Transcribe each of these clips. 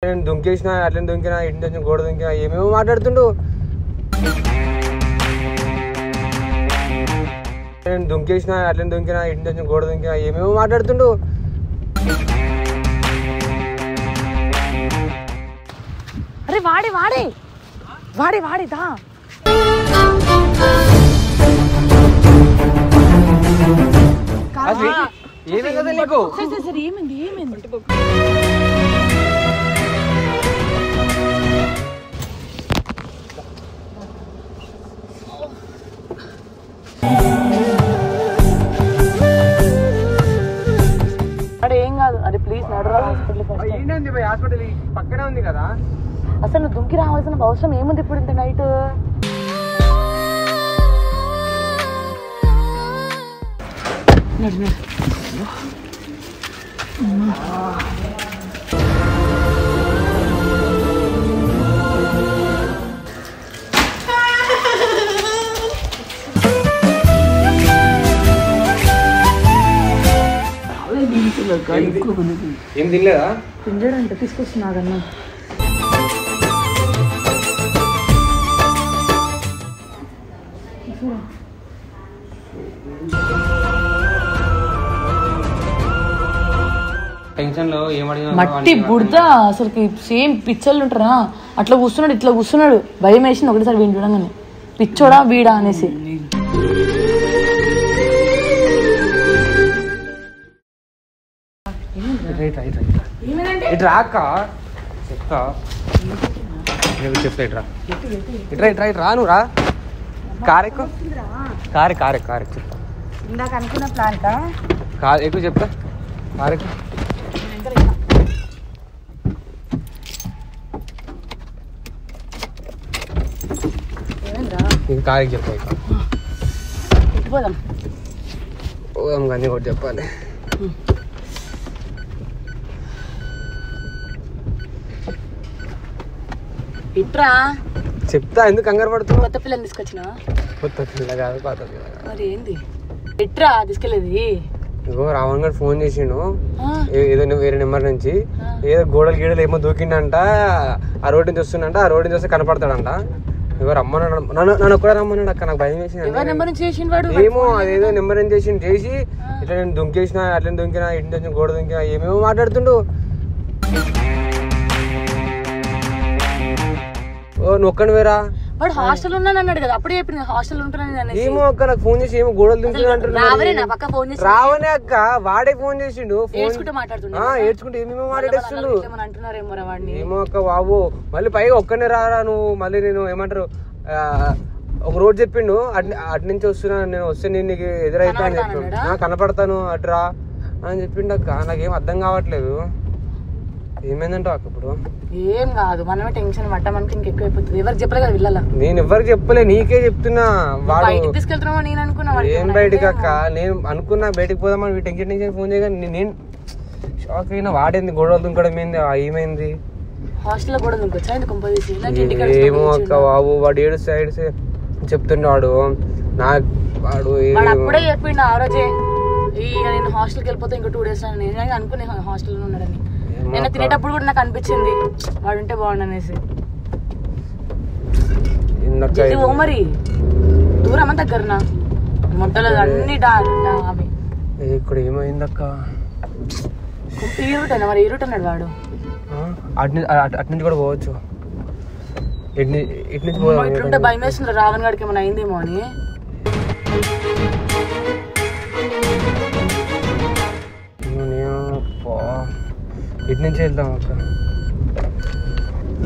నేను దుంకేసిన అట్లా దుంకినా ఇంటి నుంచి గోడ దుంకినా ఏమేమో మాట్లాడుతుండు. నేను దుంకేసిన అట్లా దుంకినా ఇంటి నుంచి గోడ దుంకినా ఏమేమో మాట్లాడుతుండు. అరే వాడే వాడే వాడే వాడేదా ఏమే కదా నీకు సరే ఏమైంది ఏమైంది అరే ఏం కాదు. అరే ప్లీజ్ నడరా హాస్పిటల్. హాస్పిటల్ పక్కనే ఉంది కదా. అసలు నువ్వు దుంకి రావాల్సిన అవసరం ఏముంది ఇప్పుడు ఇంత నైట్? ఏం తినలేదా? తింజడంటే తీసుకొచ్చినాగన్నా. టెన్షన్ లో మట్టి బుడత అసలు సేమ్ పిచ్చోళ్ళు ఉంటారా అట్లా కూర్చున్నాడు, ఇట్లా కూర్చున్నాడు. భయం వేసింది ఒకటిసారి వీడిని చూడంగానే. పిచ్చోడా వీడా అనేసి. ఇట్రా అక్క చెప్తా చెప్తా ఇట్రా ఇట్రా ఇట్రా ఇట్రా నువ్వు రా. కారెక్కు కారెక్కు చెప్తా. ఇందాక అనుకున్న ప్లాన్ కారు ఎక్కువ చెప్తా. కారెక్కు కారెక్కి చెప్తా. ఇక పోదాం పోదాం కానీ ఒకటి చెప్పాలి. ఇట్రా చెప్తా. ఎందుకు కంగారు పడుతుంది? కొత్త పిల్లని తీసుకొచ్చినా? కొత్త పిల్ల కాదు పాత పిల్ల కాదు. మరి ఏంది ఎట్రా తీసుకెళ్ళేది? ఇగో రావణ్ గారు ఫోన్ చేసిండు ఏదో వేరే నెంబర్ నుంచి. ఏదో గోడలు గీడలు ఏమో దూకిండంట. ఆ రోడ్డు నుంచి వస్తుందంట. ఆ రోడ్డు నుంచి వస్తే కనపడతాడంట. ఇగో రమ్మన్నాడు. నన్ను ఒక్కడే రమ్మన్నాడు అక్క. నాకు భయం వేసింది. ఏమో అదేదో నెంబర్ ఏం చేసి ఇట్లా నేను దుంకేసిన అట్లా దుంకినా ఇంటి నుంచి గోడ దుంకినా ఏమేమో మాట్లాడుతుండు. ఓ నువ్వు ఒక్కని వేరా? వాడు హాస్టల్ ఉన్నాను అన్నాడు కదా, అప్పుడే చెప్పింది హాస్టల్ ఉంటున్నాను. ఏమో అక్క నాకు ఫోన్ చేసి ఏమో గోడలు దుంకుతున్నాడు. రావనే అక్క వాడే ఫోన్ చేసిండు. ఏడ్చుకుంటే ఏమేమో మాట్లాడేస్తుండు. ఏమో అక్క బాబు మళ్ళీ పైగా ఒక్కనే రారా నువ్వు. మళ్ళీ నేను ఏమంటారు ఒక రోడ్ చెప్పిండు అటు నుంచి వస్తున్నా నేను వస్తే నేను నీకు ఎదురైతా అని చెప్పిండు. కనపడతాను అటురా అని చెప్పిండు అక్క. నాకేం అర్థం కావట్లేదు. ఏమైందంటావు అక్క ఇప్పుడు? ఏం కాదు, మనమే టెన్షన్ పడ్డా మనకి ఇంకెక్కువైపోతుంది. ఎవరికి చెప్పలే కదా వీళ్ళ. నేను ఎవరికి చెప్పలే, నీకే చెప్తున్నా. వాడు తీసుకెళ్తున్నావు నేను అనుకున్నా. ఏం బయటకి అక్క? నేను అనుకున్నా బయటకి పోదామని టెన్షన్ ఫోన్ చేయగా నేను షాక్ అయినా. వాడేంది గొడవలు దుంకడం ఏంది? ఏమైంది? హాస్టల్లో గొడవలు దుంకొచ్చా? ఏమో అక్క బాబు వాడు ఏడు సైడ్ చెప్తుండే వాడు అప్పుడే చెప్పిండు ఆ రోజే నేను హాస్టల్కి వెళ్ళిపోతే ఇంకో 2 days నేను అనుకునే హాస్టల్లో ఉన్నాడని. నేను తినేటప్పుడు కూడా నాకు అనిపించింది వాడు ఉంటే బాగుండు అనేసి. మరి దూరమా దగ్గరనా? మొట్టలో అన్ని అవి ఇక్కడ ఏమైందక్క? ఈ రూట్ అయినా మరి ఈ రూట్ అన్నాడు వాడు. అటు నుంచి కూడా పోవచ్చు. ఇట్లుంటే భయం వేస్తుంది. రావణ్ గారికి ఏమైనా అయిందేమో అని. ఇటు నుంచి వెళ్దాం అక్క.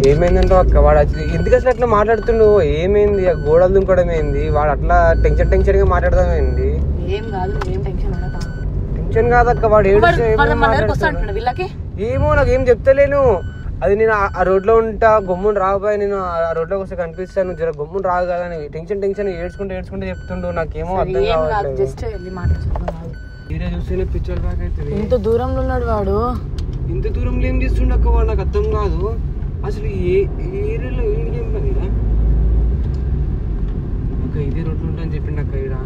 ఏమైందంటో అక్క? వాడు ఎందుకు అసలు అట్లా మాట్లాడుతుండు? ఏమైంది? ఆ గోడలు దుంకడం ఏంది? వాడు అట్లా టెన్షన్ గా మాట్లాడదాం ఏంది? టెన్షన్ కాదక్క. వాడు ఏమో నాకేం చెప్తలేను. అది నేను ఆ రోడ్లో ఉంటా గమ్మును రాబోయే. నేను ఆ రోడ్లోకి వస్తే కనిపిస్తాను. జర గమ్మును రాదు కదా అని టెన్షన్ ఏడ్చుకుంటే చెప్తుండు. నాకేమో అర్థం కావట్లేదు. చూస్తేనే పిచ్చర్ బ్యాక్ అవుతుంది. ఇంత దూరంలో ఉన్నాడు వాడు. ఇంత దూరంలో ఏం చేస్తుండ అక్క వాడు? నాకు అర్థం కాదు అసలు. ఏ ఏరియాలో ఏం పని అక్క? ఇదే రోడ్లు ఉంటా అని చెప్పిండు అక్క. ఇక్కడ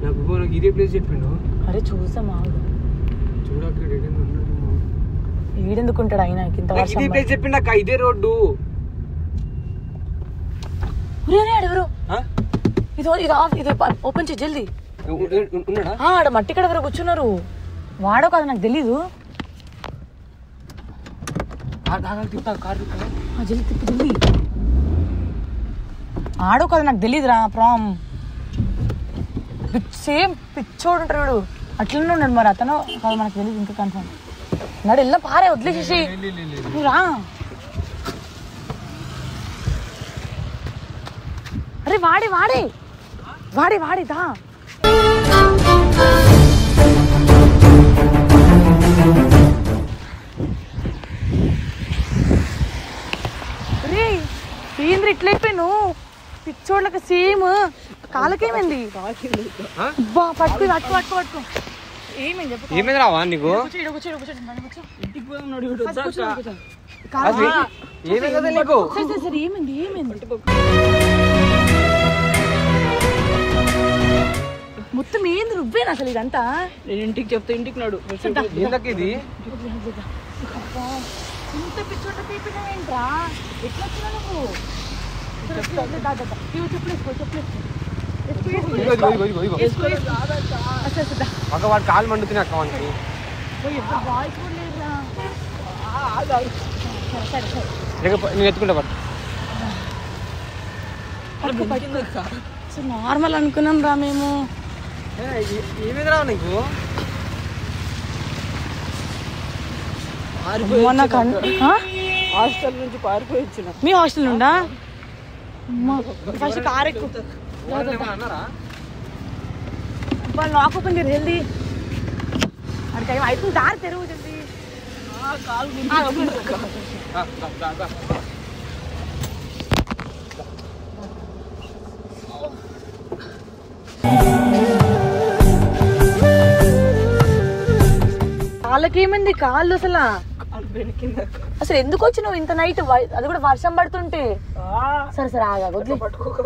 నాకు ఇదే ప్లేస్ చెప్పిండు. అరే చూసామా? చూడక్క ఈడెందుకుంటాడు ఆయన ఇంత వర్షం చెప్పిండు అక్క, ఇదే రోడ్డు. ఎవరు ఇది ఓపెన్ చేయి జల్దీ. ఆడ మట్టి కడ ఎవరు కూర్చున్నారు, వాడో కాదు నాకు తెలీదు. జల్దీ తిప్పు జల్దీ. ఆడో కాదు నాకు తెలీదురా ప్రామ్. సేమ్ పిచ్చోడు ఉంటాడు, అట్లనే ఉన్నాడు. మరి అతను కాదు మనకు తెలియదు ఇంకా కన్ఫర్మ్. నాడు వెళ్ళా పారే వదిలేసేసి రా. అరే వాడే వాడే వాడే వాడేదా. అరే ఏంద్ర ఇట్లయిపోయాను పిచ్చోళ్ళకి సేమ్. కాళ్ళకేమైంది? పట్టుకు పట్టుకు పట్టుకు పట్టుకో. ఏమైంది చెప్పు. ఏమైంది రావా నీకు? ఏమైంది ఏమైంది మొత్తం ఏంది నువ్వేనా అసలు ఇదంతా? నేను ఇంటికి చెప్తా, ఇంటికి నాడు ఇది ఇంత పిచ్చోట తీపినావేంట్రా? ఎట్లా వచ్చినా నువ్వు? వాడు కాలు మండుతున్నాయి అక్క మనకి. నేను ఎత్తుకుంటా నార్మల్ అనుకున్నాం రా మేము. ఏమేది రా నీకు? హాస్టల్ నుంచి పారిపోయి వచ్చిన. మీ హాస్టల్ నుండా? ఫస్ట్ కార్ ఎక్కు. లాక్ ఓపెన్ చేయాలి జల్దీ. అడికి అయితే దారి తెరువు జల్దీ. కాళ్ళకేమైంది? కాళ్ళు అసలు ఎందుకు వచ్చినావు ఇంత నైట్? అది కూడా వర్షం పడుతుంటే. సరే సరే ఆగా వదిలే.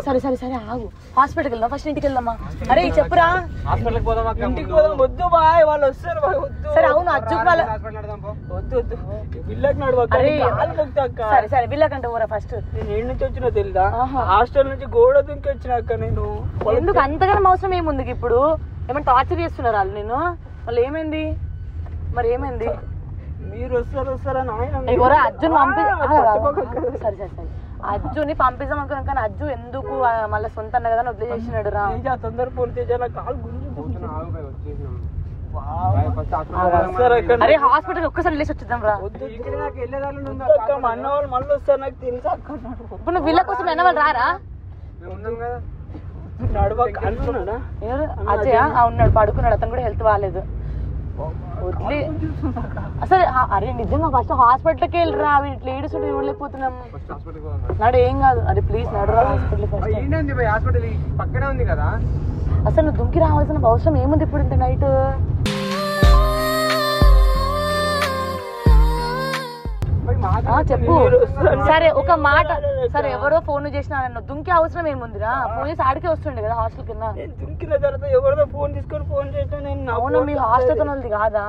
సరే సరే సరే ఆగు. హాస్పిటల్కి వెళ్దాం ఫస్ట్, ఇంటికి వెళ్దామా? అరే చెప్పురా. హాస్పిటల్కి పోదాం. ఇంటికి పోదాం. వద్దు బాయ్, వాళ్ళు వస్తారు. సరే అవును అజ్జుకు వాళ్ళ వద్దు వద్దు బిల్లకి నడు. సరే సరే బిల్లకంటే ఊరా ఫస్ట్. నేను ఏడు నుంచి వచ్చినా తెలుదా? హాస్టల్ నుంచి గోడ దుంకి వచ్చినాక నేను. ఎందుకు అంతగానం అవసరం ఏముంది ఇప్పుడు? ఏమైనా టార్చర్ చేస్తున్నారు వాళ్ళు నేను? వాళ్ళు ఏమైంది మరి? ఏమైంది? మీరు వస్తారని ఆయన అర్జున్ సరే సరే సరే అజ్జుని పంపిస్తాం అనుకున్నాం, కానీ అజ్జు ఎందుకు మళ్ళీ సొంత అన్న కదా వదిలేసినాడు రా. తొందర ఫోన్ చేయాలి. కాలు అరే హాస్పిటల్ ఒక్కసారి వెళ్ళేసి వచ్చేద్దాం రా. అన్న వాళ్ళు మళ్ళీ వస్తారు నాకు తెలుసు. ఇప్పుడు నువ్వు వీళ్ళ కోసం అన్న వాళ్ళు రారా? అజయ్ ఉన్నాడు పడుకున్నాడు, అతను కూడా హెల్త్ బాగాలేదు. వదిలే అసలు. అరే నిజంగా ఫస్ట్ హాస్పిటల్కి వెళ్ళరా. ఇట్లా ఏడుస్తూ చూడలేకపోతున్నాం. నాడు ఏం కాదు. అరే ప్లీజ్ నడురా హాస్పిటల్. పక్కనే ఉంది కదా. అసలు నువ్వు దుంకి రావాల్సిన అవసరం ఏముంది ఇప్పుడు ఇంత నైట్? చెప్పు. సరే ఒక మాట. సరే ఎవరో ఫోన్ చేసినా దుంకి అవసరం ఏముందిరా? ఫోన్ చేసి ఆడికే వస్తుండే కదా హాస్టల్ కింద. దుంకిన తర్వాత ఎవరితో ఫోన్ తీసుకొని ఫోన్ చేసినా నేను. అవును మీ హాస్టల్ వాళ్ళది కాదా?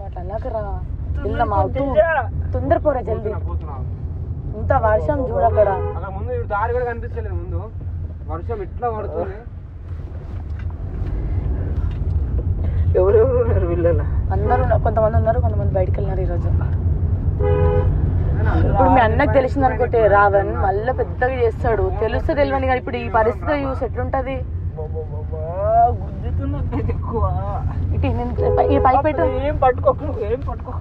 అట్లా అన్నాకరా. వెళ్దామా? తొందరపోరా జల్దీ. ఇంత వర్షం చూడక్కడ. ముందు దారి కూడా కనిపించలేదు. ముందు వర్షం ఇట్లా పడుతుంది. ఎవరెవరు ఉన్నారు వీళ్ళ? అందరూ కొంతమంది ఉన్నారు, కొంతమంది బయటకు వెళ్ళినారు ఈరోజు. ఇప్పుడు మీ అన్నకు తెలిసింది అనుకుంటే రావణ్ మళ్ళీ పెద్దగా చేస్తాడు. తెలుస్తే తెలియని కానీ ఇప్పుడు ఈ పరిస్థితి చూసి ఎట్లుంటది? ఈ పైకి పెట్టు. ఏం పట్టుకోకు, ఏం పట్టుకోకు.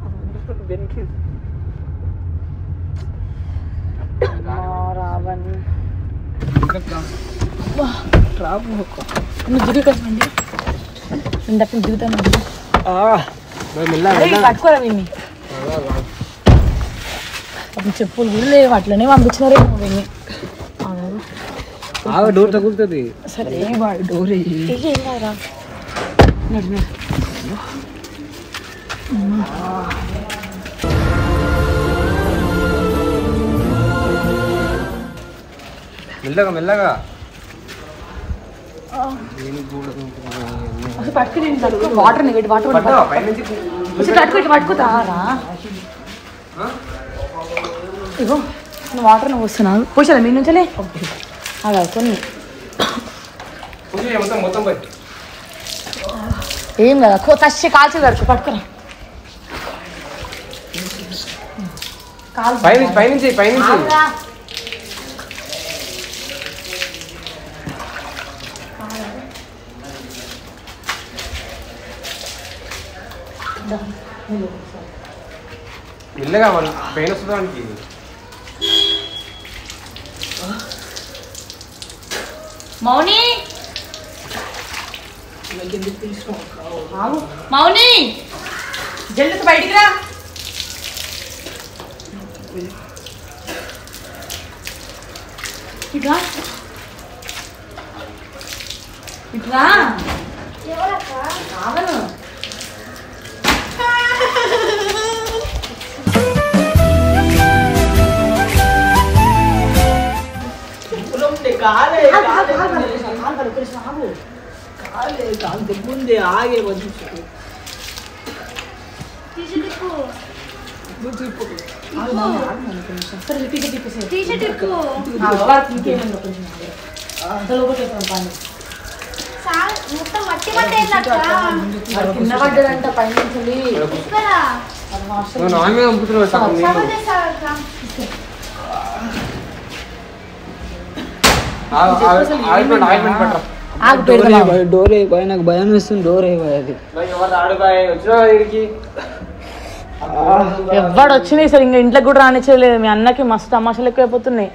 రావణ్ దిగుతాను. పట్టుకోరా విన్ని. చెప్పులు కూడా లేవు, అట్లనే పంపించినారే విన్ని. డోర్ తగులుతుంది. సరే డోర్ ఏం కాదురా. మెల్లగా మెల్లగా. అసలు పట్టుకుని వాటర్ నెగటి వాటర్ పట్టుకుతారా ఇగో నువ్వు వాటర్ నువ్వు వస్తున్నావు పోసాలా మీ నుంచలే అలా కొన్ని ఏం కదా ఫస్ట్ కాల్చి కడుకు పట్టుకురా పైనుంచి మెల్లగా వాళ్ళు పెయిన్ వస్తుందానికి మౌని మౌని జల్ది బయటికి రా ఇట్లా ఇట్లా కావను ముందే ఆగే కింద పడ్డదంట పైన డోర్ అయిపోయి నాకు భయం వేస్తుంది డోర్ అయిపోయి అది ఎవడు వచ్చినాయి సార్ ఇంకా ఇంట్లోకి కూడా రానిచ్చలేదు మీ అన్నకి మస్తు తమాషాలు ఎక్కువైపోతున్నాయి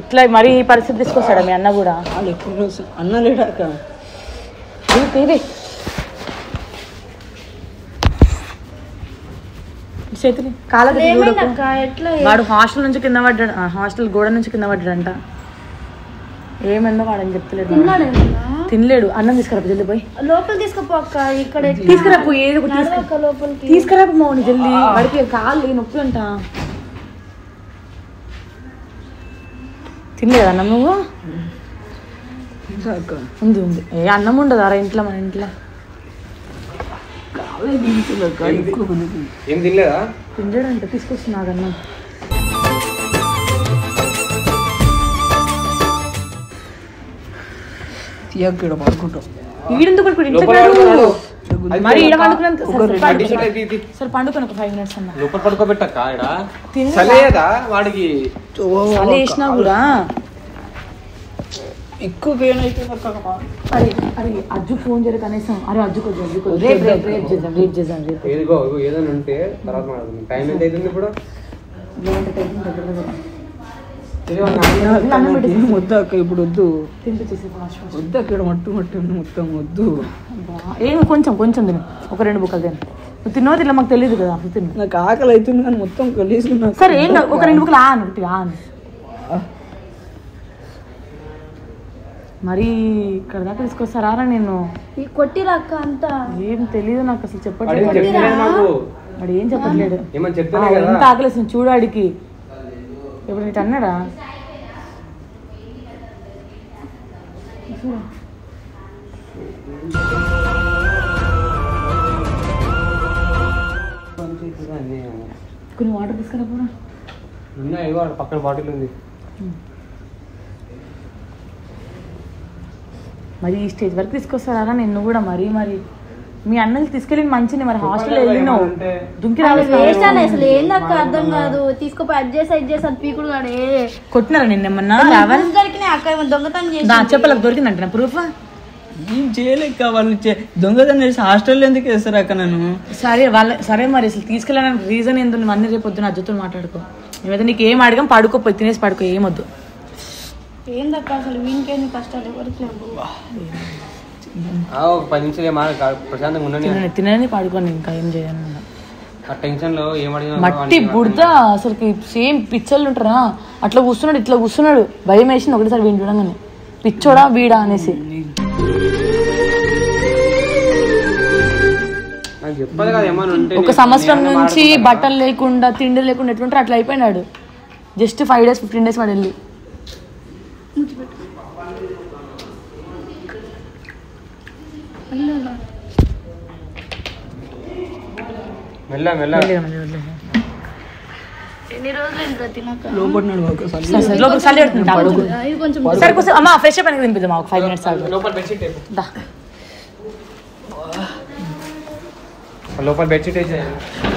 ఇట్లా మరీ ఈ పరిస్థితి తీసుకొస్తాడా మీ అన్న కూడా అన్న లేడాక చేతులు కాళ్ళకి వాడు హాస్టల్ నుంచి కింద పడ్డాడు హాస్టల్ గోడ నుంచి కింద పడ్డాడంట ఏమైందో వాడని చెప్తలేదు తినలేడు అన్నం తీసుకురా జల్ది పోయి లోపల తీసుకుపోక ఇక్కడ తీసుకురాపు ఏదో తీసుకురాపు మౌని జల్ది వాడికి కాళ్ళు నొప్పి అంట తినలేదు అన్నం నువ్వు ఉంది ఉంది ఏ అన్నం ఉండదు అరా ఇంట్లో మన ఇంట్లో తినలేడంట తీసుకొస్తున్నాడు అన్నం పడుకుంటాం ఈడెందుకు మరి ఈడ పండుకున్నంత సరే పండుకొని ఒక 5 minutes అన్న లోపల పడుకోబెట్టక్క వాడికి అలా వేసినా కూడా ఎక్కువ పెయిన్ అయితే అరే అరే అజ్జు ఫోన్ చేయరు కనీసం అరే అజ్జుకు రేపు చేద్దాం ఏదిగో ఏదైనా ఉంటే తర్వాత మాట్లాడుతుంది టైం ఎంత అవుతుంది ఇప్పుడు వద్దు అక్క ఇప్పుడు వద్దు వద్దు అక్కడ మట్టు మట్టు మొత్తం వద్దు ఏమి కొంచెం కొంచెం తిను ఒక 2 బుక్కలు తిను నువ్వు తిన్నో తిన్నా మాకు తెలియదు కదా అసలు తిను నాకు ఆకలి అవుతుంది కానీ మొత్తం కలిసి సరే ఏం ఒక 2 బుక్కలు ఆను మరి ఇక్కడ దాకా తీసుకొస్తారా నేను కొట్టిరాక అంతా ఏం తెలియదు నాకు అసలు చెప్పట్లేదు వాడు ఏం చెప్పట్లేడు ఎంత ఆకలేసింది చూడాడికి ఇప్పుడు నీకు అన్నాడా కొన్ని వాటర్ తీసుకురా కూడా పక్కన బాటిల్ ఉంది మరి ఈ స్టేజ్ వరకు తీసుకొస్తారా నిన్ను కూడా మరి మరి మీ అన్నలు తీసుకెళ్ళి మంచిని మరి హాస్టల్ వెళ్ళినావు దుంకి అసలు ఏందక్క అర్థం కాదు తీసుకుపోయి అడ్జస్ట్ అది పీకుడు కాడే కొట్టినారా నిన్నేమన్నా దొంగతనం చేసి చెప్పలకు దొరికిందంట ప్రూఫ్ ఏం చేయలేక వాళ్ళు దొంగతనం చేసి హాస్టల్లో ఎందుకు వేస్తారు అక్క నన్ను సరే మరి అసలు తీసుకెళ్ళడానికి రీజన్ ఏందో నువ్వు అన్నీ రేపు పొద్దున అజ్జుతో మాట్లాడుకో ఏమైతే నీకు ఏం అడగం పడుకోపోయి తినేసి పడుకో ఏమొద్దు ఏందక్క అసలు వీనికేంది కష్టాలు ఎవరికి 10 నిమిషాలు ప్రశాంతంగా ఉండని తినని పడుకోండి ఇంకా ఏం చేయను టెన్షన్ లో మట్టి బుడత అసలు సేమ్ పిచ్చోళ్ళు ఉంటారా అట్లా కూర్చున్నాడు ఇట్లా కూర్చున్నాడు భయం వేసింది ఒకటిసారి వీడిని చూడంగానే పిచ్చోడా వీడా అనేసి ఒక సంవత్సరం నుంచి బట్టలు లేకుండా తిండి లేకుండా ఎట్లుంటారు అట్లా అయిపోయినాడు జస్ట్ 5 days 15 days వాడు వెళ్ళి మెల్ల మెల్ల ఎన్ని రోజులు ఇంకా తినక లోపడినాడు ఒకసారి లోపలికి చలి పెడుతుంటా ఇది కొంచెం సరే కొంచెం అమ్మ ఫ్రెష్ అప్ అనేది తినిపిద్దాం ఒక 5 minutes ఆగు లోపల బెడ్షీట్ దా లోపల బెడ్షీట్ వేసేయాలి